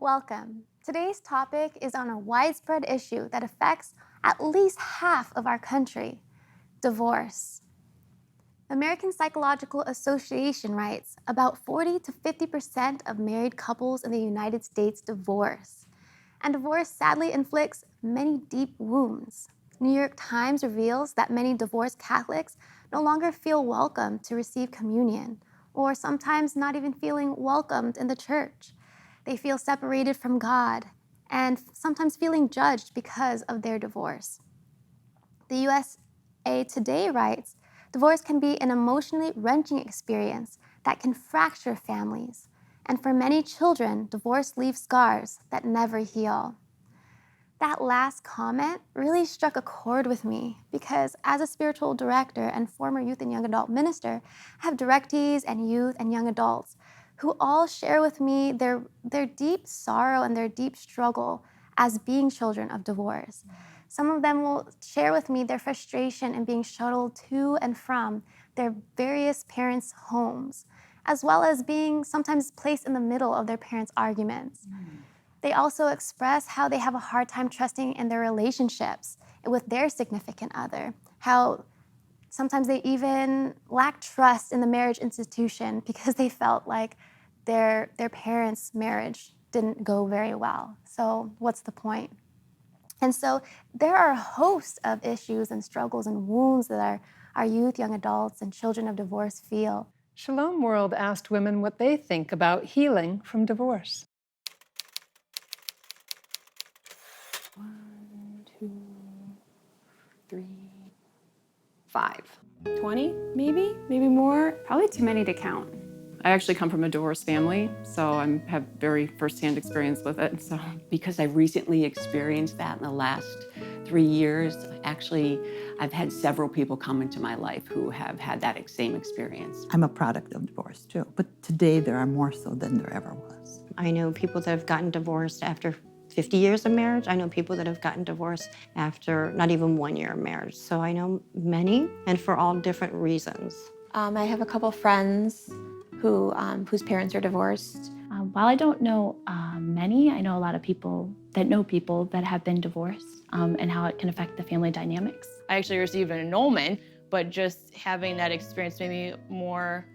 Welcome. Today's topic is on a widespread issue that affects at least half of our country: divorce. American Psychological Association writes about 40 to 50% of married couples in the United States divorce. And divorce sadly inflicts many deep wounds. New York Times reveals that many divorced Catholics no longer feel welcome to receive communion, or sometimes not even feeling welcomed in the church. They feel separated from God and sometimes feeling judged because of their divorce. The USA Today writes, divorce can be an emotionally wrenching experience that can fracture families. And for many children, divorce leaves scars that never heal. That last comment really struck a chord with me because as a spiritual director and former youth and young adult minister, I have directees and youth and young adults who all share with me their deep sorrow and their deep struggle as being children of divorce. Some of them will share with me their frustration in being shuttled to and from their various parents' homes, as well as being sometimes placed in the middle of their parents' arguments. They also express how they have a hard time trusting in their relationships with their significant other, how sometimes they even lack trust in the marriage institution because they felt like their parents' marriage didn't go very well. So what's the point? And so there are a host of issues and struggles and wounds that our youth, young adults, and children of divorce feel. Shalom World asked women what they think about healing from divorce. 1, 2, 3, 5. 20, maybe more. Probably too many to count. I actually come from a divorced family, so I have very firsthand experience with it. So, because I've recently experienced that in the last 3 years, actually, I've had several people come into my life who have had that same experience. I'm a product of divorce too, but today there are more so than there ever was. I know people that have gotten divorced after 50 years of marriage. I know people that have gotten divorced after not even 1 year of marriage. So I know many, and for all different reasons. I have a couple friends whose parents are divorced. While I don't know many, I know a lot of people that have been divorced and how it can affect the family dynamics. I actually received an annulment, but just having that experience made me more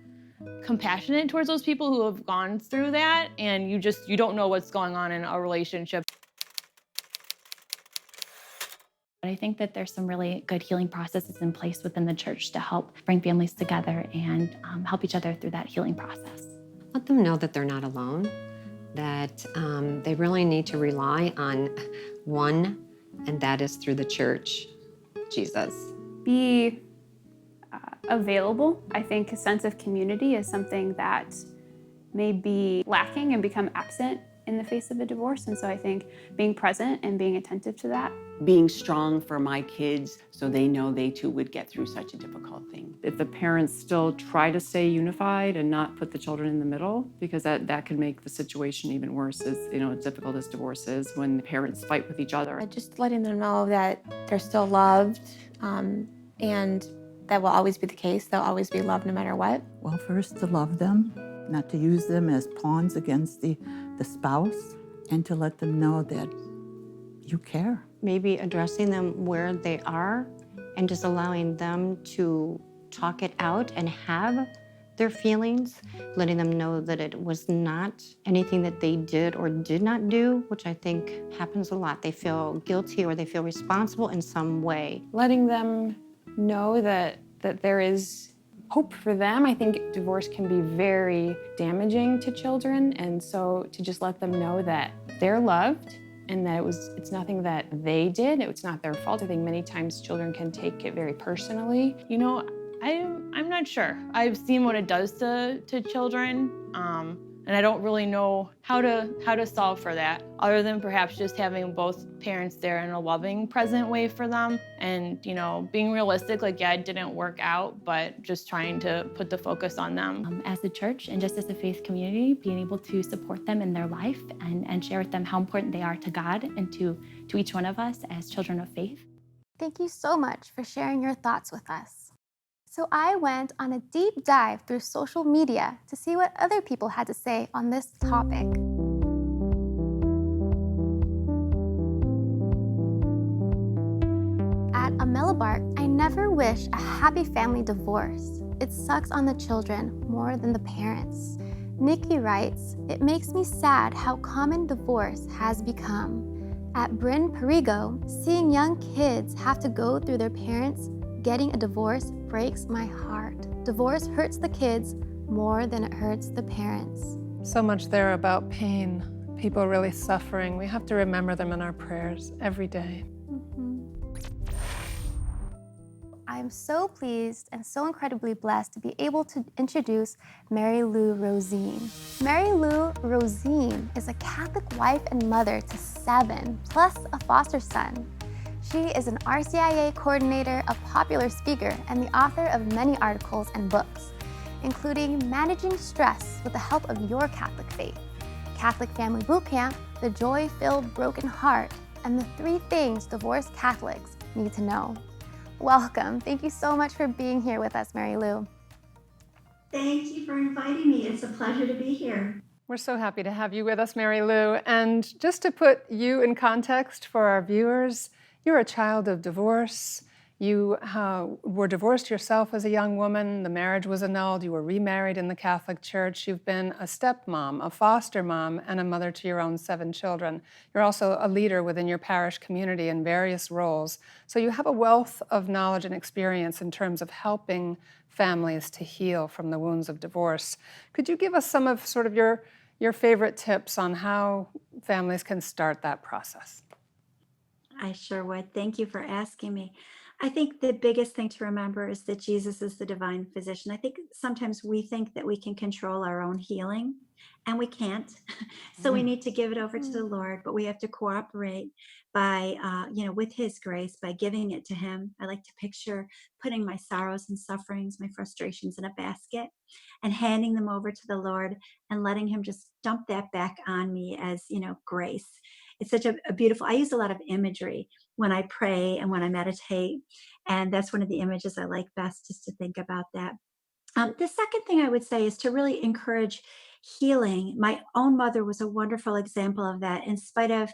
compassionate towards those people who have gone through that, and you don't know what's going on in a relationship. But I think that there's some really good healing processes in place within the church to help bring families together and help each other through that healing process. Let them know that they're not alone, that they really need to rely on one, and that is through the church, Jesus. Be available. I think a sense of community is something that may be lacking and become absent in the face of a divorce. And so I think being present and being attentive to that. Being strong for my kids so they know they too would get through such a difficult thing. if the parents still try to stay unified and not put the children in the middle, because that can make the situation even worse, as difficult as divorce is when the parents fight with each other. Just letting them know that they're still loved, and that will always be the case. They'll always be loved no matter what. Well, first to love them, not to use them as pawns against the spouse, and to let them know that you care. Maybe addressing them where they are and just allowing them to talk it out and have their feelings, letting them know that it was not anything that they did or did not do, which I think happens a lot. They feel guilty or they feel responsible in some way. Letting them know that there is hope for them. I think divorce can be very damaging to children, and so to just let them know that they're loved and that it's nothing that they did, it's not their fault. I think many times children can take it very personally. I'm not sure. I've seen what it does to children, and I don't really know how to solve for that, other than perhaps just having both parents there in a loving, present way for them, and being realistic. Like, yeah, it didn't work out, but just trying to put the focus on them. As a church and just as a faith community, being able to support them in their life and share with them how important they are to God and to each one of us as children of faith. Thank you so much for sharing your thoughts with us. So I went on a deep dive through social media to see what other people had to say on this topic. Bark, I never wish a happy family divorce. It sucks on the children more than the parents. Nikki writes, it makes me sad how common divorce has become. At Bryn Perigo, seeing young kids have to go through their parents getting a divorce breaks my heart. Divorce hurts the kids more than it hurts the parents. So much there about pain, people really suffering. We have to remember them in our prayers every day. I am so pleased and so incredibly blessed to be able to introduce Mary Lou Rosine. Mary Lou Rosine is a Catholic wife and mother to 7, plus a foster son. She is an RCIA coordinator, a popular speaker, and the author of many articles and books, including Managing Stress with the Help of Your Catholic Faith, Catholic Family Boot Camp, The Joy-Filled Broken Heart, and the 3 Things Divorced Catholics Need to Know. Welcome. Thank you so much for being here with us, Mary Lou. Thank you for inviting me. It's a pleasure to be here. We're so happy to have you with us, Mary Lou. And just to put you in context for our viewers, you're a child of divorce. You were divorced yourself as a young woman. The marriage was annulled. You were remarried in the Catholic Church. You've been a stepmom, a foster mom, and a mother to your own 7 children. You're also a leader within your parish community in various roles. So you have a wealth of knowledge and experience in terms of helping families to heal from the wounds of divorce. Could you give us some of sort of your favorite tips on how families can start that process? I sure would. Thank you for asking me. I think the biggest thing to remember is that Jesus is the divine physician. I think sometimes we think that we can control our own healing, and we can't. So we need to give it over to the Lord, but we have to cooperate by, with His grace, by giving it to Him. I like to picture putting my sorrows and sufferings, my frustrations in a basket and handing them over to the Lord and letting Him just dump that back on me as, grace. It's such a beautiful, I use a lot of imagery when I pray and when I meditate. And that's one of the images I like best, just to think about that. The second thing I would say is to really encourage healing. My own mother was a wonderful example of that. In spite of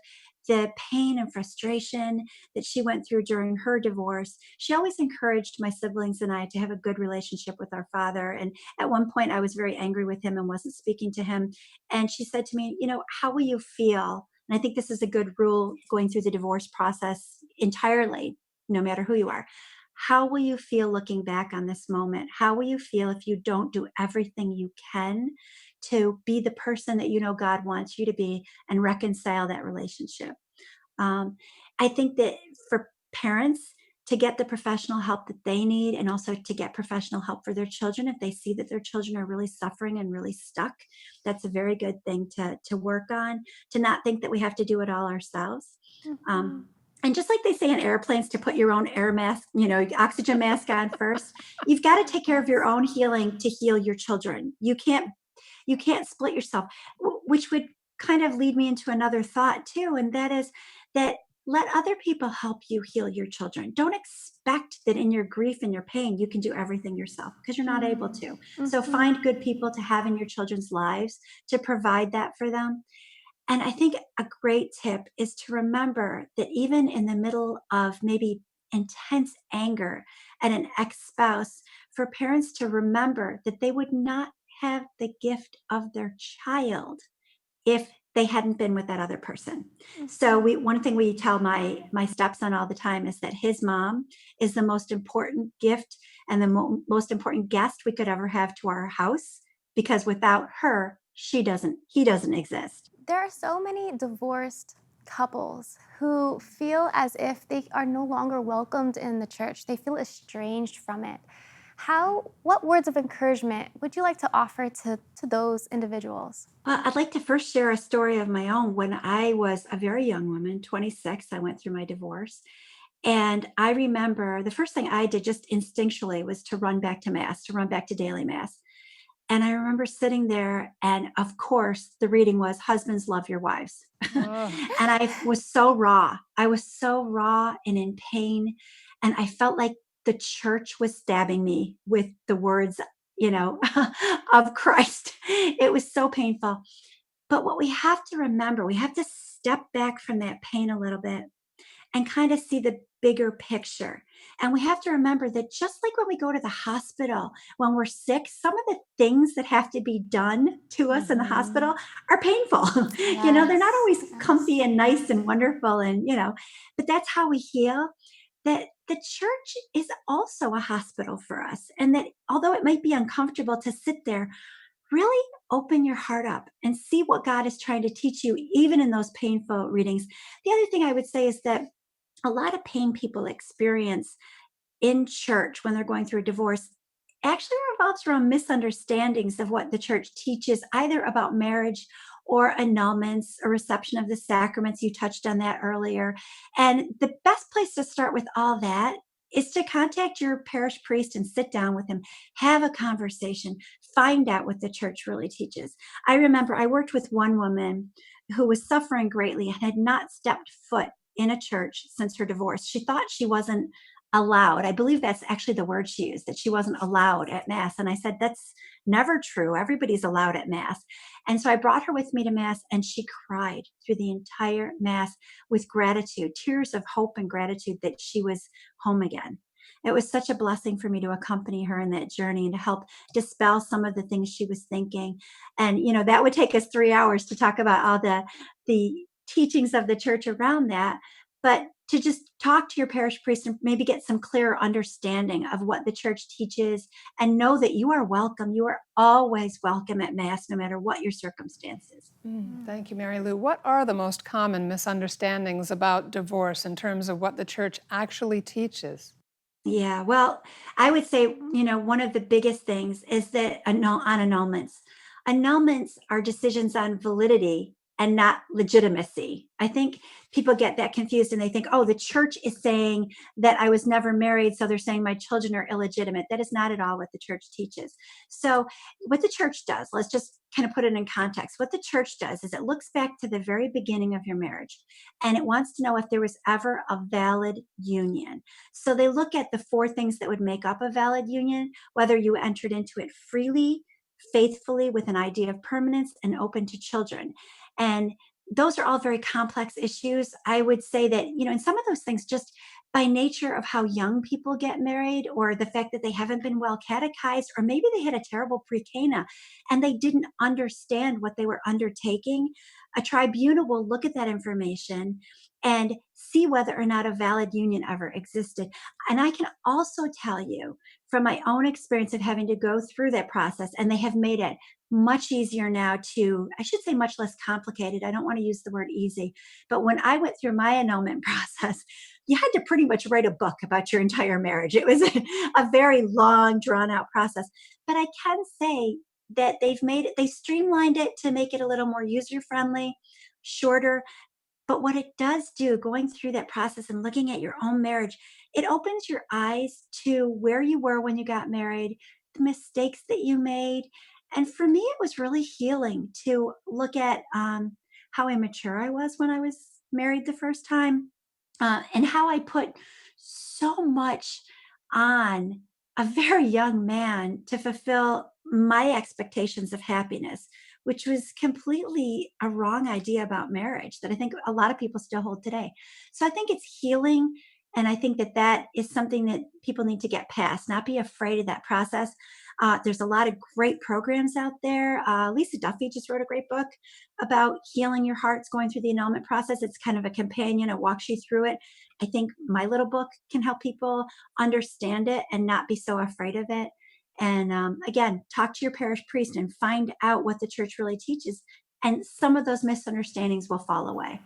the pain and frustration that she went through during her divorce, she always encouraged my siblings and I to have a good relationship with our father. And at one point, I was very angry with him and wasn't speaking to him. And she said to me, how will you feel? And I think this is a good rule going through the divorce process entirely, no matter who you are. How will you feel looking back on this moment? How will you feel if you don't do everything you can to be the person that God wants you to be and reconcile that relationship? I think that for parents to get the professional help that they need, and also to get professional help for their children if they see that their children are really suffering and really stuck, that's a very good thing to work on, to not think that we have to do it all ourselves. And just like they say in airplanes, to put your own air mask, oxygen mask on first, you've got to take care of your own healing to heal your children. You can't split yourself, which would kind of lead me into another thought too. And that is that let other people help you heal your children. Don't expect that in your grief and your pain, you can do everything yourself, because you're not able to. So find good people to have in your children's lives to provide that for them. And I think a great tip is to remember that even in the middle of maybe intense anger at an ex-spouse, for parents to remember that they would not have the gift of their child if they hadn't been with that other person. So one thing we tell my stepson all the time is that his mom is the most important gift and the most important guest we could ever have to our house, because without her, he doesn't exist. There are so many divorced couples who feel as if they are no longer welcomed in the church. They feel estranged from it. What words of encouragement would you like to offer to those individuals? I'd like to first share a story of my own. When I was a very young woman, 26, I went through my divorce. And I remember the first thing I did just instinctually was to run back to Mass, to run back to daily Mass. And I remember sitting there, and of course, the reading was, husbands, love your wives. Oh. And I was so raw. I was so raw and in pain. And I felt like the church was stabbing me with the words, of Christ. It was so painful. But what we have to remember, we have to step back from that pain a little bit and kind of see the bigger picture. And we have to remember that just like when we go to the hospital, when we're sick, some of the things that have to be done to us in the hospital are painful. They're not always comfy and nice and wonderful, and, but that's how we heal. That the church is also a hospital for us. And that although it might be uncomfortable to sit there, really open your heart up and see what God is trying to teach you, even in those painful readings. The other thing I would say is that a lot of pain people experience in church when they're going through a divorce actually revolves around misunderstandings of what the church teaches, either about marriage or annulments or reception of the sacraments. You touched on that earlier. And the best place to start with all that is to contact your parish priest and sit down with him, have a conversation, find out what the church really teaches. I remember I worked with one woman who was suffering greatly and had not stepped foot in a church since her divorce. She thought she wasn't allowed. I believe that's actually the word she used, that she wasn't allowed at Mass. And I said, that's never true. Everybody's allowed at Mass. And so I brought her with me to Mass, and she cried through the entire Mass with gratitude, tears of hope and gratitude that she was home again. It was such a blessing for me to accompany her in that journey and to help dispel some of the things she was thinking. And, that would take us 3 hours to talk about all the teachings of the church around that. But to just talk to your parish priest and maybe get some clearer understanding of what the church teaches, and know that you are welcome. You are always welcome at Mass, no matter what your circumstances. Thank you, Mary Lou. What are the most common misunderstandings about divorce in terms of what the church actually teaches? Yeah, well, I would say, one of the biggest things is that on annulments. Annulments are decisions on validity and not legitimacy. I think people get that confused and they think, oh, the church is saying that I was never married, so they're saying my children are illegitimate. That is not at all what the church teaches. So, what the church does, let's just kind of put it in context. What the church does is it looks back to the very beginning of your marriage, and it wants to know if there was ever a valid union. So they look at the 4 things that would make up a valid union, whether you entered into it freely, faithfully, with an idea of permanence, and open to children. And those are all very complex issues. I would say that, in some of those things, just by nature of how young people get married, or the fact that they haven't been well catechized, or maybe they had a terrible pre-cana and they didn't understand what they were undertaking, a tribunal will look at that information and see whether or not a valid union ever existed. And I can also tell you from my own experience of having to go through that process, and they have made it much easier now I should say much less complicated. I don't want to use the word easy, but when I went through my annulment process, you had to pretty much write a book about your entire marriage. It was a very long, drawn out process. But I can say that they streamlined it to make it a little more user friendly, shorter. But what it does do, going through that process and looking at your own marriage, it opens your eyes to where you were when you got married, the mistakes that you made. And for me, it was really healing to look at how immature I was when I was married the first time, and how I put so much on a very young man to fulfill my expectations of happiness, which was completely a wrong idea about marriage that I think a lot of people still hold today. So I think it's healing. And I think that is something that people need to get past, not be afraid of that process. There's a lot of great programs out there. Lisa Duffy just wrote a great book about healing your hearts going through the annulment process. It's kind of a companion. It walks you through it. I think my little book can help people understand it and not be so afraid of it. And again, talk to your parish priest and find out what the church really teaches. And some of those misunderstandings will fall away.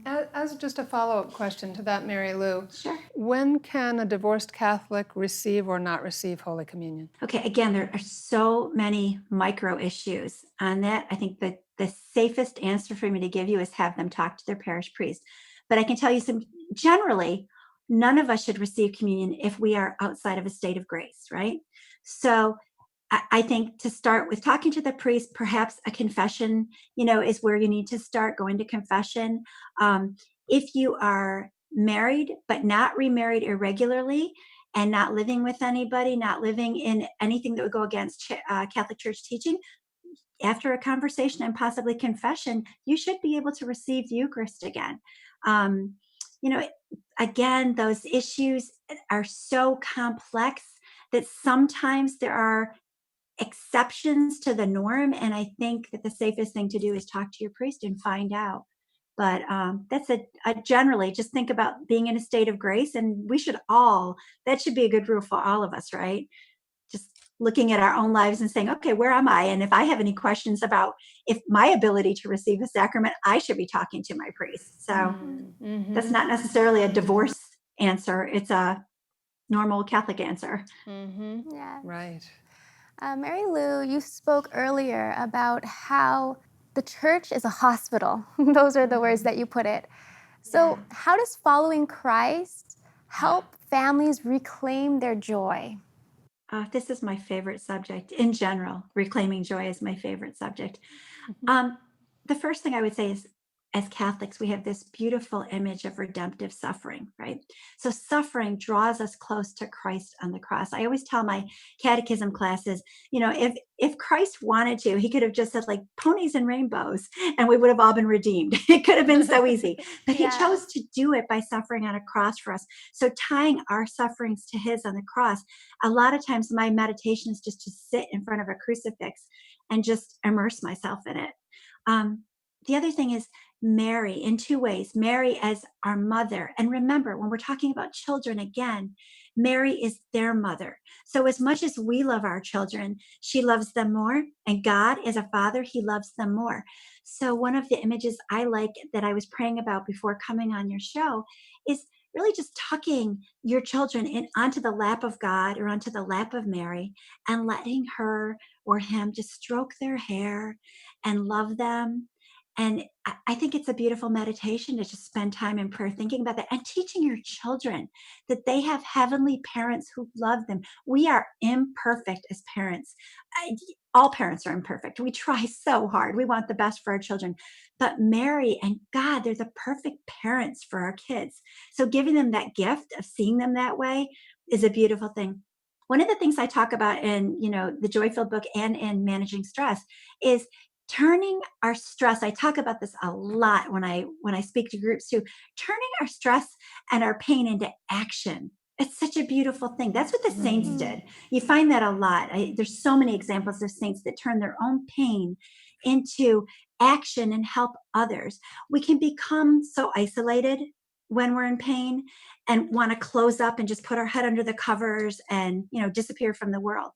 As just a follow-up question to that, Mary Lou, Sure. When can a divorced Catholic receive or not receive Holy Communion? Okay, again, there are so many micro issues on that. I think that the safest answer for me to give you is have them talk to their parish priest. But I can tell you generally, none of us should receive communion if we are outside of a state of grace, right? So I think to start with talking to the priest, perhaps a confession, is where you need to start going to confession. If you are married, but not remarried irregularly, and not living with anybody, not living in anything that would go against Catholic Church teaching, after a conversation and possibly confession, you should be able to receive the Eucharist again. again, those issues are so complex that sometimes there are exceptions to the norm. And I think that the safest thing to do is talk to your priest and find out. But that's a generally just think about being in a state of grace. And we should all, that should be a good rule for all of us, right? Just looking at our own lives and saying, okay, where am I? And if I have any questions about if my ability to receive a sacrament, I should be talking to my priest. So that's not necessarily a divorce answer. It's a normal Catholic answer. Yeah. Right. Mary Lou, you spoke earlier about how the church is a hospital. Those are the words that you put it. So, how does following Christ help families reclaim their joy? This is my favorite subject in general. Reclaiming joy is my favorite subject. The first thing I would say is, as Catholics, we have this beautiful image of redemptive suffering, right? So suffering draws us close to Christ on the cross. I always tell my catechism classes, if Christ wanted to, he could have just said like ponies and rainbows, and we would have all been redeemed. It could have been so easy, but he chose to do it by suffering on a cross for us. So tying our sufferings to his on the cross, a lot of times my meditation is just to sit in front of a crucifix and just immerse myself in it. The other thing is Mary in two ways. Mary as our mother. And remember, when we're talking about children again, Mary is their mother. So as much as we love our children, she loves them more. And God, as a father, he loves them more. So one of the images I like that I was praying about before coming on your show is really just tucking your children onto the lap of God or onto the lap of Mary and letting her or him just stroke their hair and love them. And I think it's a beautiful meditation to just spend time in prayer thinking about that and teaching your children that they have heavenly parents who love them. We are imperfect as parents. All parents are imperfect. We try so hard. We want the best for our children. But Mary and God, they're the perfect parents for our kids. So giving them that gift of seeing them that way is a beautiful thing. One of the things I talk about in, the Joy-Filled book and in Managing Stress is turning our stress. I talk about this a lot when I speak to groups too, turning our stress and our pain into action. It's such a beautiful thing. That's what the saints did. You find that a lot. There's so many examples of saints that turn their own pain into action and help others. We can become so isolated when we're in pain and want to close up and just put our head under the covers and, disappear from the world.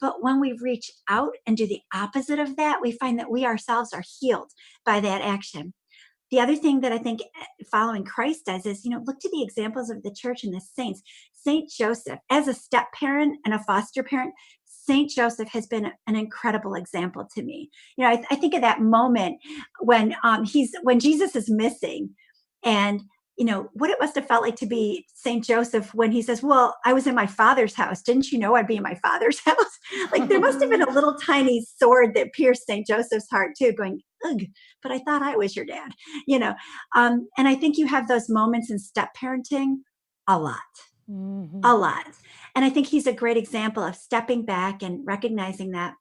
But when we reach out and do the opposite of that, we find that we ourselves are healed by that action. The other thing that I think following Christ does is, look to the examples of the church and the saints. Saint Joseph, as a step parent and a foster parent, Saint Joseph has been an incredible example to me. I think of that moment when Jesus is missing, and what it must have felt like to be Saint Joseph when he says, well, I was in my father's house. Didn't you know I'd be in my father's house? Like there must have been a little tiny sword that pierced Saint Joseph's heart too, going, ugh, but I thought I was your dad, and I think you have those moments in step parenting a lot. A lot. And I think he's a great example of stepping back and recognizing that.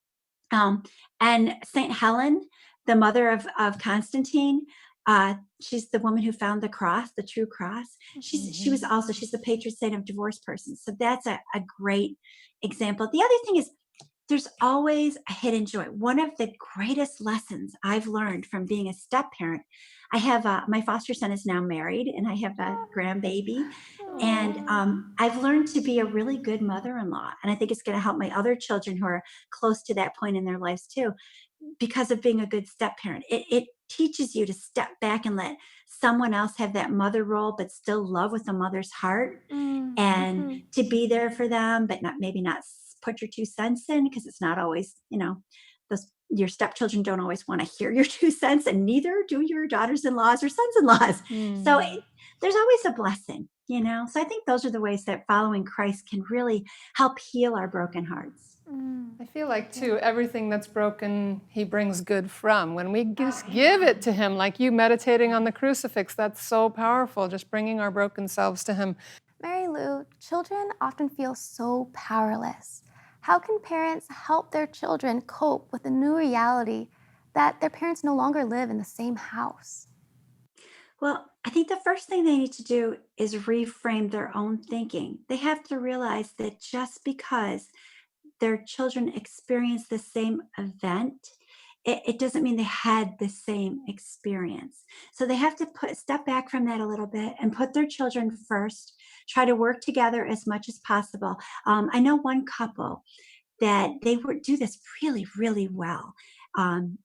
And St. Helen, the mother of Constantine, she's the woman who found the cross, the true cross. She's the patron saint of divorced persons. So that's a great example. The other thing is there's always a hidden joy. One of the greatest lessons I've learned from being a step parent, I have my foster son is now married and I have a grandbaby. And I've learned to be a really good mother-in-law. And I think it's going to help my other children who are close to that point in their lives too, because of being a good step parent. It teaches you to step back and let someone else have that mother role, but still love with a mother's heart and to be there for them, but maybe not put your 2 cents in, because it's not always, your stepchildren don't always want to hear your 2 cents, and neither do your daughters-in-laws or sons-in-laws. So there's always a blessing, So I think those are the ways that following Christ can really help heal our broken hearts. I feel like, too, everything that's broken, he brings good from. When we just give it to him, like you meditating on the crucifix, that's so powerful, just bringing our broken selves to him. Mary Lou, children often feel so powerless. How can parents help their children cope with the new reality that their parents no longer live in the same house? Well, I think the first thing they need to do is reframe their own thinking. They have to realize that just because their children experience the same event, it doesn't mean they had the same experience. So they have to step back from that a little bit and put their children first, try to work together as much as possible. I know one couple that they would do this really, really well.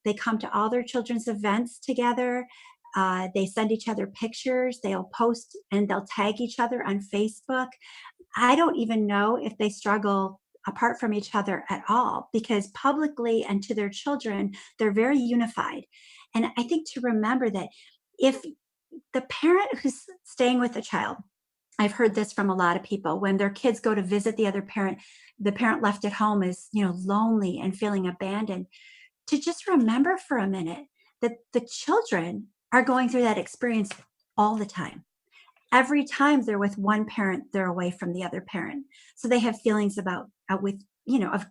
They come to all their children's events together. They send each other pictures. They'll post and they'll tag each other on Facebook. I don't even know if they struggle apart from each other at all because publicly and to their children, they're very unified. And I think to remember that if the parent who's staying with the child, I've heard this from a lot of people when their kids go to visit the parent left at home is, lonely and feeling abandoned, to just remember for a minute that the children are going through that experience all the time. Every time they're with one parent, they're away from the other parent. So they have feelings of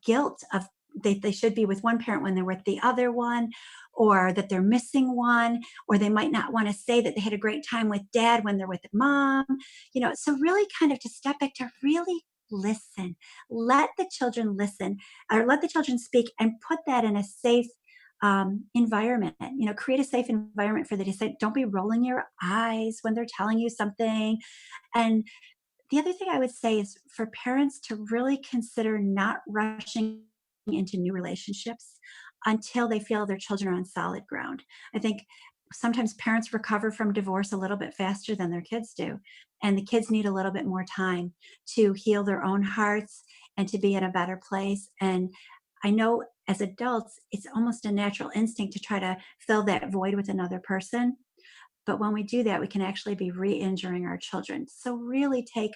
guilt, of they should be with one parent when they're with the other one, or that they're missing one, or they might not want to say that they had a great time with dad when they're with mom. So really kind of to step back to really listen, let the children listen, or let the children speak and put that in a safe environment. Create a safe environment for them to say, don't be rolling your eyes when they're telling you something. And the other thing I would say is for parents to really consider not rushing into new relationships until they feel their children are on solid ground. I think sometimes parents recover from divorce a little bit faster than their kids do. And the kids need a little bit more time to heal their own hearts and to be in a better place. And I know as adults, it's almost a natural instinct to try to fill that void with another person. But when we do that, we can actually be re-injuring our children. So really take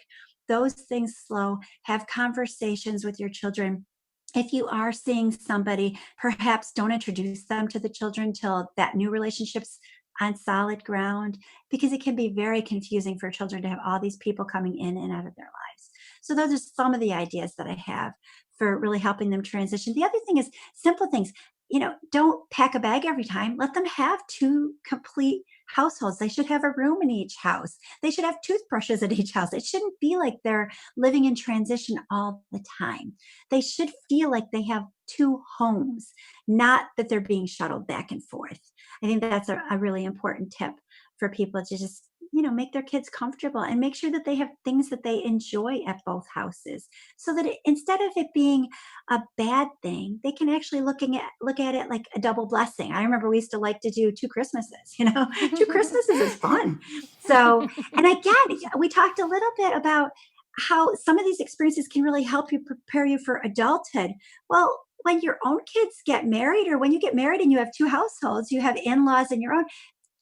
those things slow, have conversations with your children. If you are seeing somebody, perhaps don't introduce them to the children till that new relationship's on solid ground, because it can be very confusing for children to have all these people coming in and out of their lives. So those are some of the ideas that I have for really helping them transition. The other thing is simple things. Don't pack a bag every time. Let them have two complete households. They should have a room in each house. They should have toothbrushes at each house. It shouldn't be like they're living in transition all the time. They should feel like they have two homes, not that they're being shuttled back and forth. I think that's a really important tip for people to just make their kids comfortable and make sure that they have things that they enjoy at both houses, so that instead of it being a bad thing, they can actually look at it like a double blessing. I remember we used to like to do two Christmases. Two Christmases is fun. So, and again, we talked a little bit about how some of these experiences can really help you prepare you for adulthood. Well, when your own kids get married, or when you get married and you have two households, you have in-laws and your own,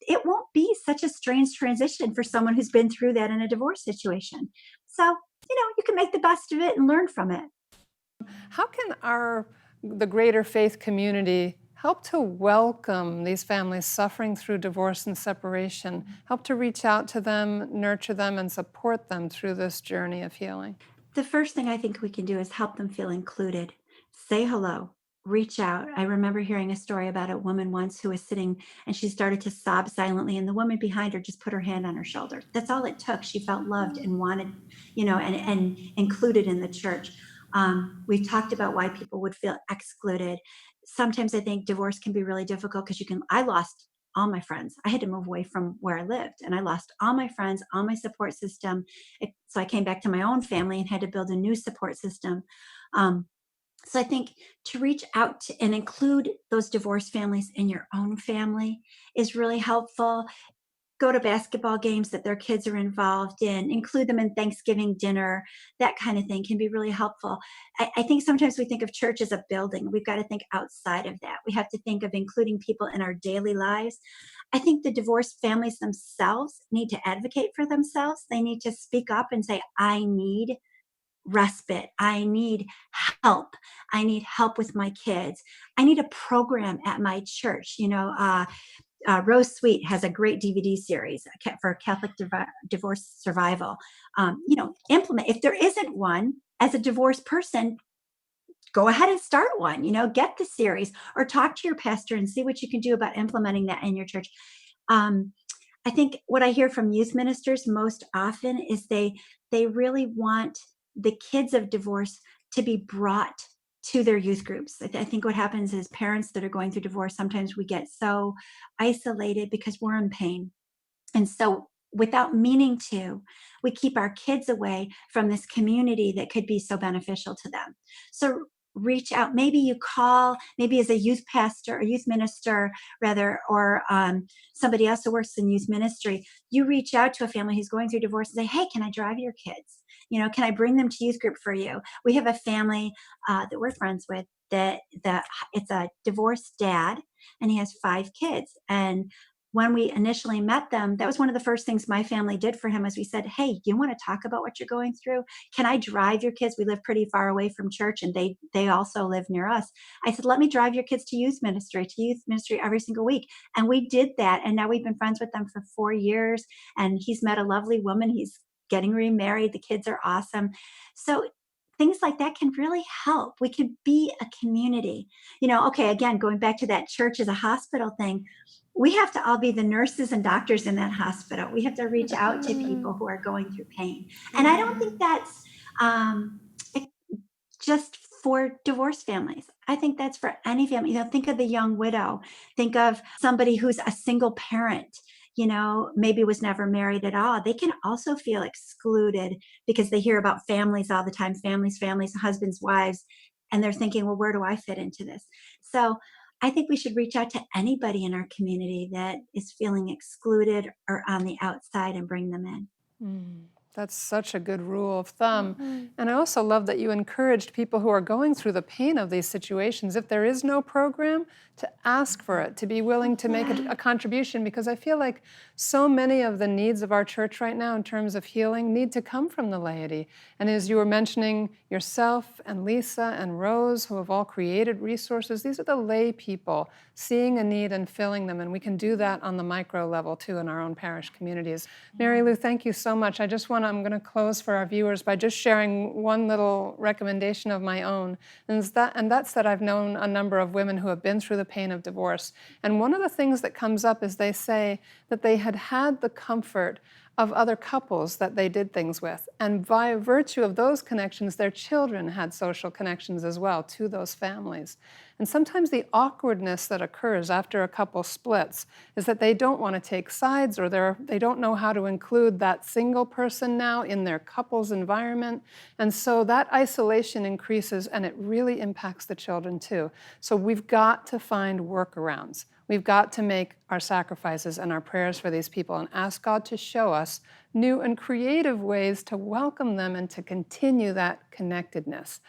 it won't be such a strange transition for someone who's been through that in a divorce situation. So, you can make the best of it and learn from it. How can the greater faith community help to welcome these families suffering through divorce and separation, help to reach out to them, nurture them, and support them through this journey of healing? The first thing I think we can do is help them feel included. Say hello, reach out. I remember hearing a story about a woman once who was sitting and she started to sob silently, and the woman behind her just put her hand on her shoulder. That's all it took. She felt loved and wanted, and included in the church. We've talked about why people would feel excluded. Sometimes I think divorce can be really difficult because I lost all my friends. I had to move away from where I lived, and I lost all my friends, all my support system. So I came back to my own family and had to build a new support system. So I think to reach out to and include those divorced families in your own family is really helpful. Go to basketball games that their kids are involved in, include them in Thanksgiving dinner, that kind of thing can be really helpful. I think sometimes we think of church as a building. We've got to think outside of that. We have to think of including people in our daily lives. I think the divorced families themselves need to advocate for themselves. They need to speak up and say, I need respite. I need help. I need help with my kids. I need a program at my church. Rose Sweet has a great DVD series for Catholic divorce survival. Implement, if there isn't one as a divorced person, go ahead and start one, get the series or talk to your pastor and see what you can do about implementing that in your church. I I think what I hear from youth ministers most often is they really want the kids of divorce to be brought to their youth groups. I think what happens is parents that are going through divorce, sometimes we get so isolated because we're in pain. And so without meaning to, we keep our kids away from this community that could be so beneficial to them. So reach out. Maybe you call, maybe as a youth pastor, a youth minister rather, or somebody else who works in youth ministry, you reach out to a family who's going through divorce and say, hey, can I drive your kids? Can I bring them to youth group for you? We have a family that we're friends with that it's a divorced dad, and he has 5 kids. And when we initially met them, that was one of the first things my family did for him, was we said, hey, you want to talk about what you're going through? Can I drive your kids? We live pretty far away from church, and they also live near us. I said, let me drive your kids to youth ministry every single week. And we did that. And now we've been friends with them for 4 years. And he's met a lovely woman. He's getting remarried. The kids are awesome. So things like that can really help. We can be a community. Okay, again, going back to that church as a hospital thing, we have to all be the nurses and doctors in that hospital. We have to reach out to people who are going through pain. And I don't think that's just for divorced families. I think that's for any family. Think of the young widow. Think of somebody who's a single parent, maybe was never married at all. They can also feel excluded because they hear about families all the time, families, husbands, wives, and they're thinking, well, where do I fit into this? So I think we should reach out to anybody in our community that is feeling excluded or on the outside and bring them in. That's such a good rule of thumb. And I also love that you encouraged people who are going through the pain of these situations, if there is no program, to ask for it, to be willing to make a contribution, because I feel like so many of the needs of our church right now in terms of healing need to come from the laity. And as you were mentioning, yourself and Lisa and Rose, who have all created resources, these are the lay people seeing a need and filling them, and we can do that on the micro level too in our own parish communities. Mary Lou, thank you so much. I'm going to close for our viewers by just sharing one little recommendation of my own, and that's that I've known a number of women who have been through the pain of divorce. And one of the things that comes up is they say that they had the comfort of other couples that they did things with. And by virtue of those connections, their children had social connections as well to those families. And sometimes the awkwardness that occurs after a couple splits is that they don't want to take sides, or they don't know how to include that single person now in their couple's environment. And so that isolation increases, and it really impacts the children too. So we've got to find workarounds. We've got to make our sacrifices and our prayers for these people and ask God to show us new and creative ways to welcome them and to continue that connectedness.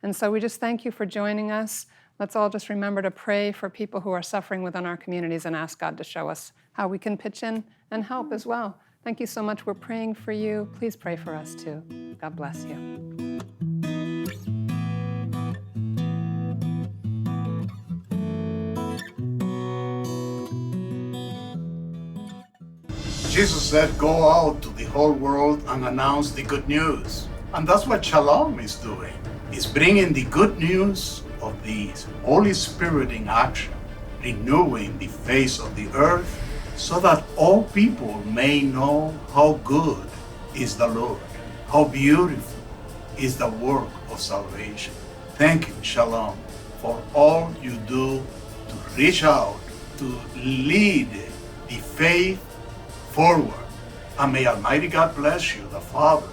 And so we just thank you for joining us. Let's all just remember to pray for people who are suffering within our communities and ask God to show us how we can pitch in and help as well. Thank you so much. We're praying for you. Please pray for us too. God bless you. Jesus said, go out to the whole world and announce the good news. And that's what Shalom is doing. It's bringing the good news of the Holy Spirit in action, renewing the face of the earth so that all people may know how good is the Lord, how beautiful is the work of salvation. Thank you, Shalom, for all you do to reach out, to lead the faith forward. And may Almighty God bless you, the Father,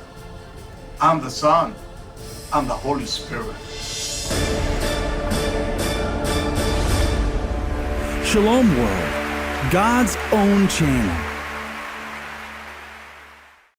and the Son, and the Holy Spirit. Shalom World, God's own channel.